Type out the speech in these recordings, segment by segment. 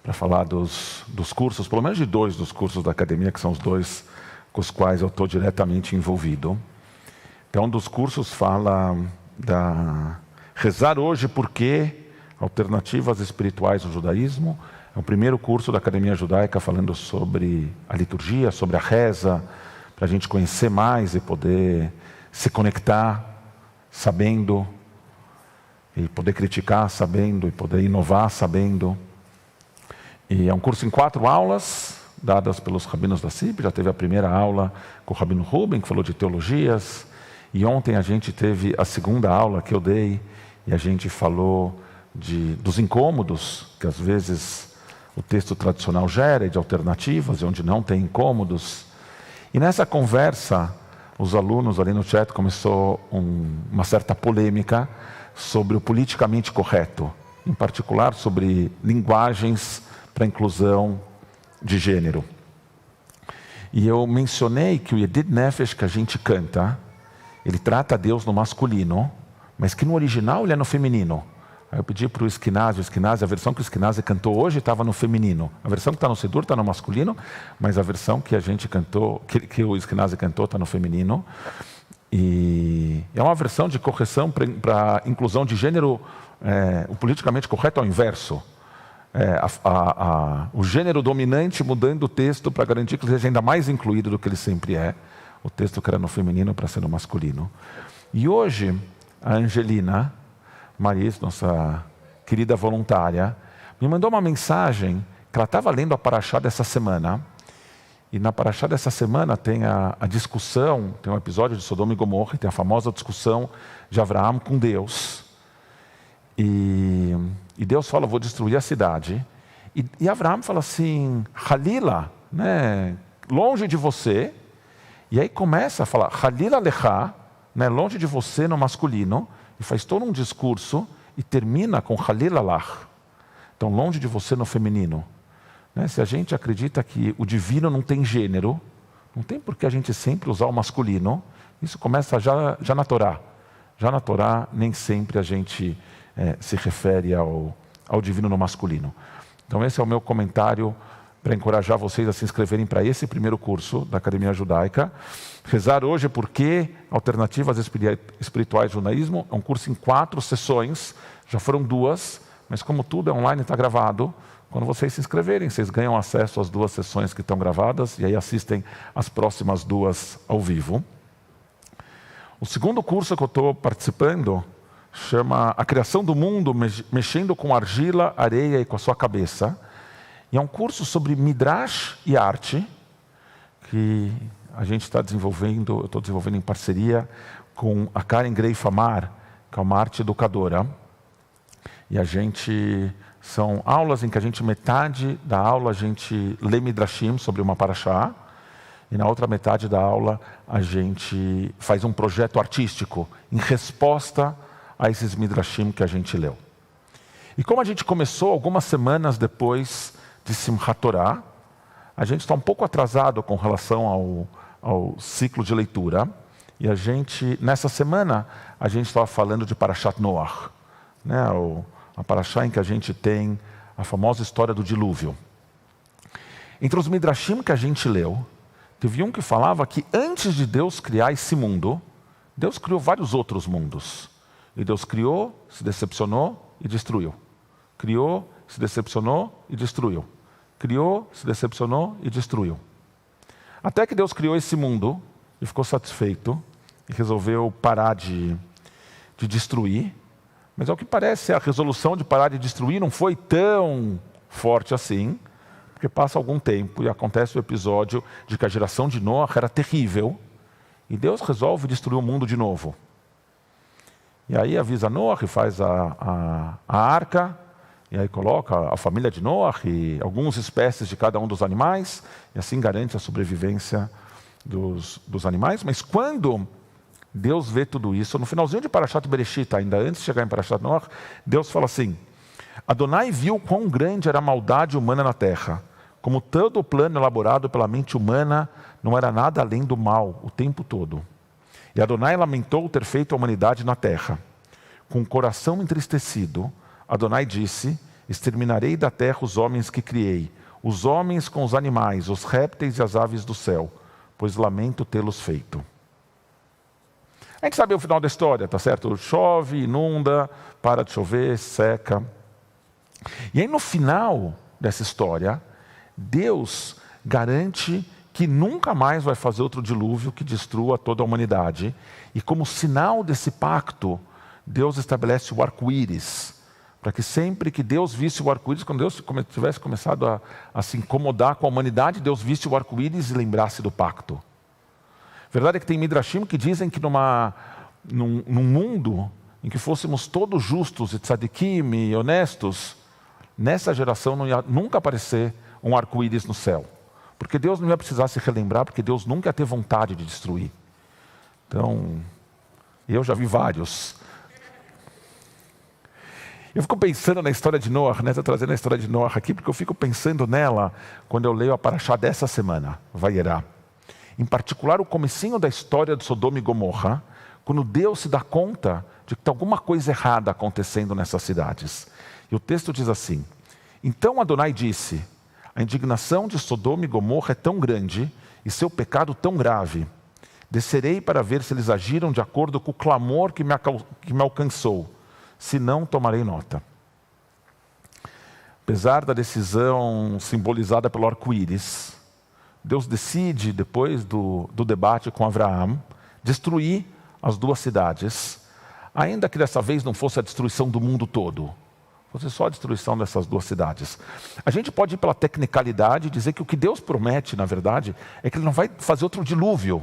para falar dos cursos, pelo menos de 2 dos cursos da academia, que são os 2 com os quais eu estou diretamente envolvido. Então, um dos cursos fala da rezar hoje porque alternativas espirituais no judaísmo. É o primeiro curso da Academia Judaica falando sobre a liturgia, sobre a reza, para a gente conhecer mais e poder se conectar sabendo, e poder criticar sabendo, e poder inovar sabendo. E é um curso em 4 aulas, dadas pelos rabinos da CIB. Já teve a primeira aula com o rabino Ruben, que falou de teologias. E ontem a gente teve a segunda aula que eu dei, e a gente falou dos incômodos, que às vezes o texto tradicional gera, e de alternativas, e onde não tem incômodos. E nessa conversa, os alunos ali no chat começou uma certa polêmica sobre o politicamente correto, em particular sobre linguagens para a inclusão de gênero. E eu mencionei que o Yedid Nefesh que a gente canta, ele trata Deus no masculino, mas que no original ele é no feminino. Aí eu pedi para o Eskenazi, a versão que o Eskenazi cantou hoje estava no feminino. A versão que está no Sidur está no masculino, mas a versão que a gente cantou, que o Eskenazi cantou, está no feminino. E é uma versão de correção para inclusão de gênero, o politicamente correto é o inverso. O gênero dominante mudando o texto para garantir que ele seja ainda mais incluído do que ele sempre é. O texto que era no feminino para ser no masculino. E hoje, a Angelina Maris, nossa querida voluntária, me mandou uma mensagem que ela estava lendo a Parashá dessa semana. E na Parashá dessa semana tem a discussão, tem um episódio de Sodoma e Gomorra, tem a famosa discussão de Abraão com Deus. E Deus fala, vou destruir a cidade. E Abraão fala assim, Halila, né, longe de você. E aí começa a falar, Halila Lechá, né, longe de você no masculino, e faz todo um discurso e termina com Halila Lach. Então, longe de você no feminino. Né, se a gente acredita que o divino não tem gênero, não tem por que a gente sempre usar o masculino. Isso começa já na Torá. Já na Torá, nem sempre a gente se refere ao divino no masculino. Então, esse é o meu comentário para encorajar vocês a se inscreverem para esse primeiro curso da Academia Judaica. Rezar hoje porque Alternativas Espirituais do Judaísmo é um curso em 4 sessões, já foram 2, mas como tudo é online, está gravado. Quando vocês se inscreverem, vocês ganham acesso às 2 sessões que estão gravadas e aí assistem as próximas 2 ao vivo. O segundo curso que eu estou participando chama A Criação do Mundo, mexendo com argila, areia e com a sua cabeça. E é um curso sobre Midrash e arte, que a gente está desenvolvendo, eu estou desenvolvendo em parceria com a Karen Greifamar, que é uma arte educadora. E são aulas em que metade da aula a gente lê Midrashim sobre uma Parashá, e na outra metade da aula a gente faz um projeto artístico em resposta a esses Midrashim que a gente leu. E como a gente começou algumas semanas depois de Simchat Torah, a gente está um pouco atrasado com relação ao ciclo de leitura, e nessa semana, a gente estava falando de Parashat Noach, né? A Parashá em que a gente tem a famosa história do dilúvio. Entre os Midrashim que a gente leu, teve um que falava que antes de Deus criar esse mundo, Deus criou vários outros mundos. E Deus criou, se decepcionou e destruiu. Criou, se decepcionou e destruiu. Criou, se decepcionou e destruiu. Até que Deus criou esse mundo e ficou satisfeito e resolveu parar de destruir. Mas ao que parece, a resolução de parar de destruir não foi tão forte assim, porque passa algum tempo e acontece o episódio de que a geração de Noah era terrível e Deus resolve destruir o mundo de novo. E aí avisa Noah e faz a arca, e aí coloca a família de Noah e algumas espécies de cada um dos animais, e assim garante a sobrevivência dos animais. Mas quando Deus vê tudo isso, no finalzinho de Parashat Bereshit, ainda antes de chegar em Parashat Noach, Deus fala assim, Adonai viu quão grande era a maldade humana na terra, como todo o plano elaborado pela mente humana não era nada além do mal o tempo todo. E Adonai lamentou ter feito a humanidade na terra. Com o coração entristecido, Adonai disse, exterminarei da terra os homens que criei, os homens com os animais, os répteis e as aves do céu, pois lamento tê-los feito. A gente sabe o final da história, tá certo? Chove, inunda, para de chover, seca. E aí no final dessa história, Deus garante que nunca mais vai fazer outro dilúvio que destrua toda a humanidade. E como sinal desse pacto, Deus estabelece o arco-íris, para que sempre que Deus visse o arco-íris, quando Deus tivesse começado a se incomodar com a humanidade, Deus visse o arco-íris e lembrasse do pacto. Verdade é que tem midrashim que dizem que num mundo em que fôssemos todos justos e tzadikim e honestos, nessa geração não ia nunca aparecer um arco-íris no céu. Porque Deus não ia precisar se relembrar, porque Deus nunca ia ter vontade de destruir. Então, eu já vi vários. Eu fico pensando na história de Noah, né? Estou trazendo a história de Noah aqui, porque eu fico pensando nela quando eu leio a Parashá dessa semana, Vayera. Em particular, o comecinho da história de Sodoma e Gomorra, quando Deus se dá conta de que tem alguma coisa errada acontecendo nessas cidades. E o texto diz assim: então Adonai disse, a indignação de Sodoma e Gomorra é tão grande e seu pecado tão grave. Descerei para ver se eles agiram de acordo com o clamor que me alcançou. Se não, tomarei nota. Apesar da decisão simbolizada pelo arco-íris, Deus decide, depois do debate com Abraão, destruir as duas cidades, ainda que dessa vez não fosse a destruição do mundo todo, fosse só a destruição dessas duas cidades. A gente pode ir pela tecnicalidade e dizer que o que Deus promete, na verdade, é que Ele não vai fazer outro dilúvio.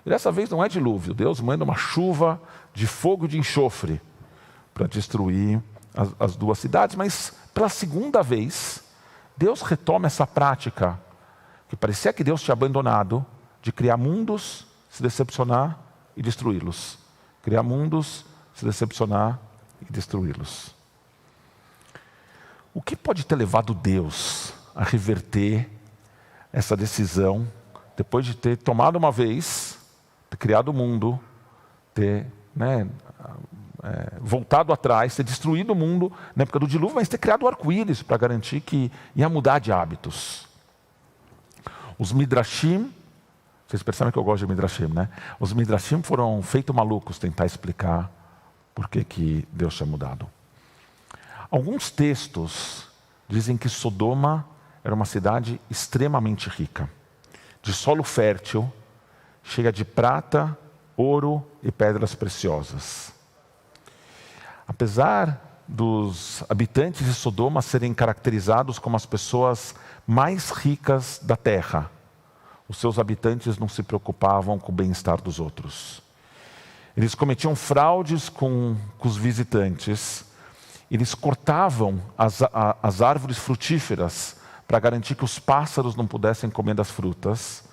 E dessa vez não é dilúvio, Deus manda uma chuva de fogo e de enxofre para destruir as duas cidades, mas pela segunda vez, Deus retoma essa prática, que parecia que Deus tinha abandonado, de criar mundos, se decepcionar e destruí-los. Criar mundos, se decepcionar e destruí-los. O que pode ter levado Deus a reverter essa decisão, depois de ter tomado uma vez, ter criado o mundo, ter voltado atrás, ter destruído o mundo na época do dilúvio, mas ter criado o arco-íris para garantir que ia mudar de hábitos. Os midrashim, vocês percebem que eu gosto de midrashim, né? Os midrashim foram feitos malucos tentar explicar por que Deus tinha mudado. Alguns textos dizem que Sodoma era uma cidade extremamente rica, de solo fértil, cheia de prata, ouro e pedras preciosas. Apesar dos habitantes de Sodoma serem caracterizados como as pessoas mais ricas da terra, os seus habitantes não se preocupavam com o bem-estar dos outros. Eles cometiam fraudes com os visitantes, eles cortavam as árvores frutíferas para garantir que os pássaros não pudessem comer das frutas.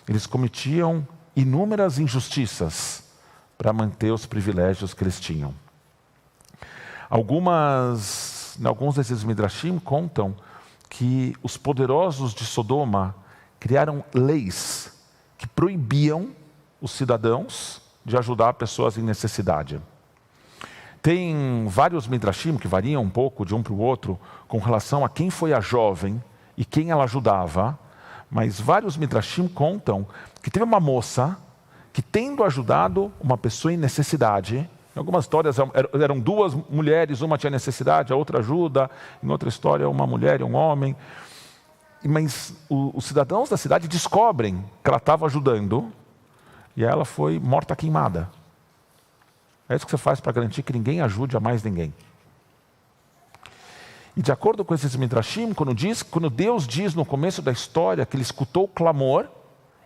Eles cometiam inúmeras injustiças para manter os privilégios que eles tinham. Alguns desses midrashim contam que os poderosos de Sodoma criaram leis que proibiam os cidadãos de ajudar pessoas em necessidade. Tem vários midrashim que variam um pouco de um para o outro com relação a quem foi a jovem e quem ela ajudava, mas vários midrashim contam que teve uma moça que, tendo ajudado uma pessoa em necessidade, em algumas histórias eram duas mulheres, uma tinha necessidade, a outra ajuda, em outra história uma mulher e um homem, mas os cidadãos da cidade descobrem que ela estava ajudando e ela foi morta queimada. É isso que você faz para garantir que ninguém ajude a mais ninguém. E de acordo com esses midrashim, quando Deus diz no começo da história que Ele escutou o clamor,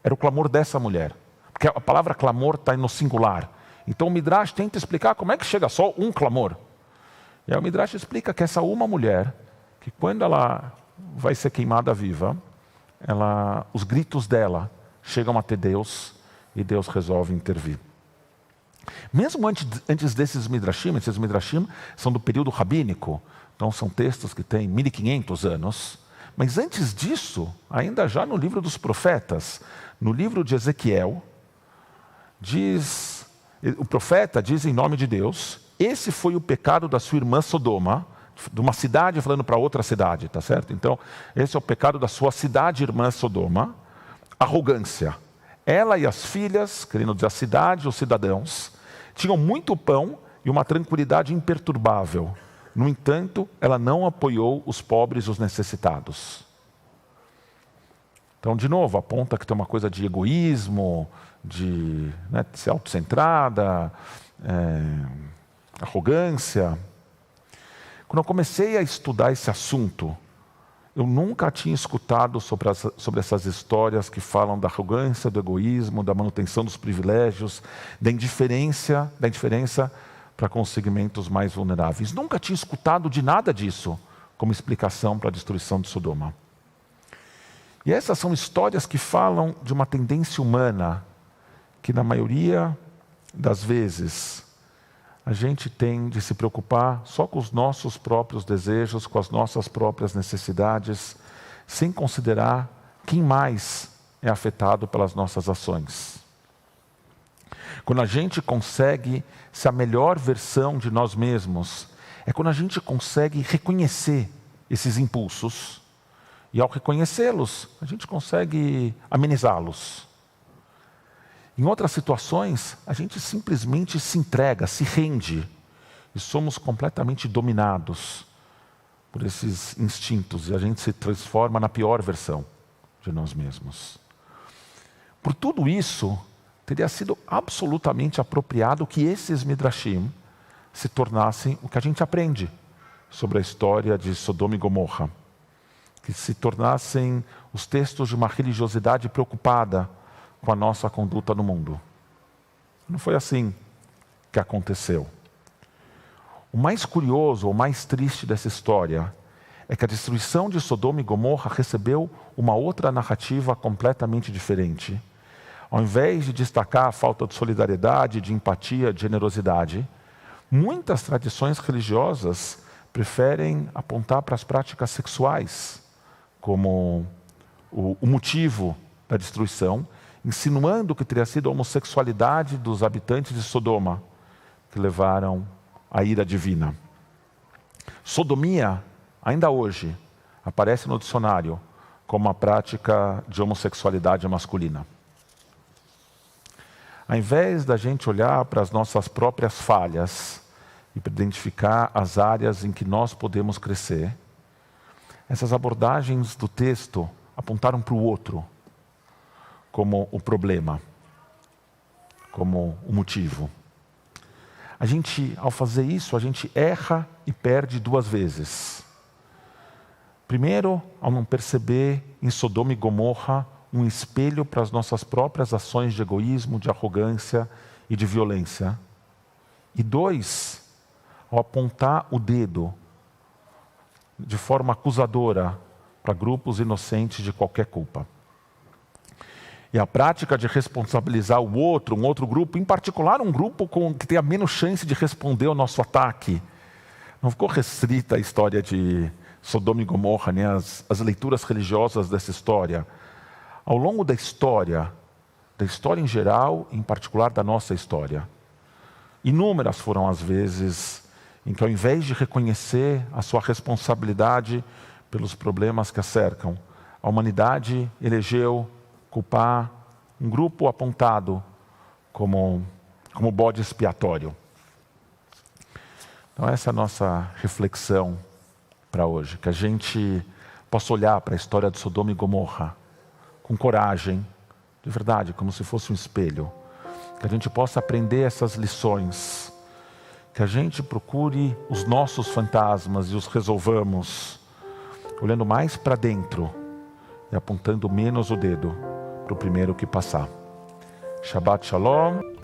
era o clamor dessa mulher. Porque a palavra clamor está no singular. Então o Midrash tenta explicar como é que chega só um clamor. E aí o Midrash explica que essa uma mulher, que quando ela vai ser queimada viva, os gritos dela chegam até Deus e Deus resolve intervir. Mesmo antes desses midrashim, esses midrashim são do período rabínico, então são textos que têm 1500 anos, mas antes disso, ainda já no livro dos profetas, no livro de Ezequiel, o profeta diz em nome de Deus: esse foi o pecado da sua irmã Sodoma, de uma cidade falando para outra cidade, tá certo? Então, esse é o pecado da sua cidade irmã Sodoma, arrogância. Ela e as filhas, querendo dizer a cidade, os cidadãos, tinham muito pão e uma tranquilidade imperturbável. No entanto, ela não apoiou os pobres e os necessitados. Então, de novo, aponta que tem uma coisa de egoísmo, de ser autocentrada, arrogância. Quando eu comecei a estudar esse assunto, eu nunca tinha escutado sobre essas histórias que falam da arrogância, do egoísmo, da manutenção dos privilégios, da indiferença para com os segmentos mais vulneráveis. Nunca tinha escutado de nada disso como explicação para a destruição de Sodoma. E essas são histórias que falam de uma tendência humana que, na maioria das vezes, a gente tem de se preocupar só com os nossos próprios desejos, com as nossas próprias necessidades, sem considerar quem mais é afetado pelas nossas ações. Quando a gente consegue ser a melhor versão de nós mesmos, é quando a gente consegue reconhecer esses impulsos, e ao reconhecê-los, a gente consegue amenizá-los. Em outras situações, a gente simplesmente se entrega, se rende, e somos completamente dominados por esses instintos, e a gente se transforma na pior versão de nós mesmos. Por tudo isso, teria sido absolutamente apropriado que esses Midrashim se tornassem o que a gente aprende sobre a história de Sodoma e Gomorra, que se tornassem os textos de uma religiosidade preocupada com a nossa conduta no mundo. Não foi assim que aconteceu. O mais curioso, o mais triste dessa história é que a destruição de Sodoma e Gomorra recebeu uma outra narrativa completamente diferente. Ao invés de destacar a falta de solidariedade, de empatia, de generosidade, muitas tradições religiosas preferem apontar para as práticas sexuais como o motivo da destruição, insinuando que teria sido a homossexualidade dos habitantes de Sodoma que levaram a ira divina. Sodomia, ainda hoje, aparece no dicionário como a prática de homossexualidade masculina. Ao invés da gente olhar para as nossas próprias falhas e para identificar as áreas em que nós podemos crescer, essas abordagens do texto apontaram para o outro como o problema, como o motivo. A gente, ao fazer isso, a gente erra e perde duas vezes. Primeiro, ao não perceber em Sodoma e Gomorra um espelho para as nossas próprias ações de egoísmo, de arrogância e de violência. E dois, ao apontar o dedo de forma acusadora para grupos inocentes de qualquer culpa. E a prática de responsabilizar o outro, um outro grupo, em particular um grupo que tem a menos chance de responder ao nosso ataque, não ficou restrita à história de Sodoma e Gomorra, nem as leituras religiosas dessa história. Ao longo da história em geral, em particular da nossa história, inúmeras foram as vezes em que, ao invés de reconhecer a sua responsabilidade pelos problemas que a cercam, a humanidade elegeu culpar um grupo apontado como bode expiatório. Então essa é a nossa reflexão para hoje, que a gente possa olhar para a história de Sodoma e Gomorra com coragem, de verdade, como se fosse um espelho, que a gente possa aprender essas lições, que a gente procure os nossos fantasmas e os resolvamos, olhando mais para dentro e apontando menos o dedo para o primeiro que passar. Shabbat Shalom.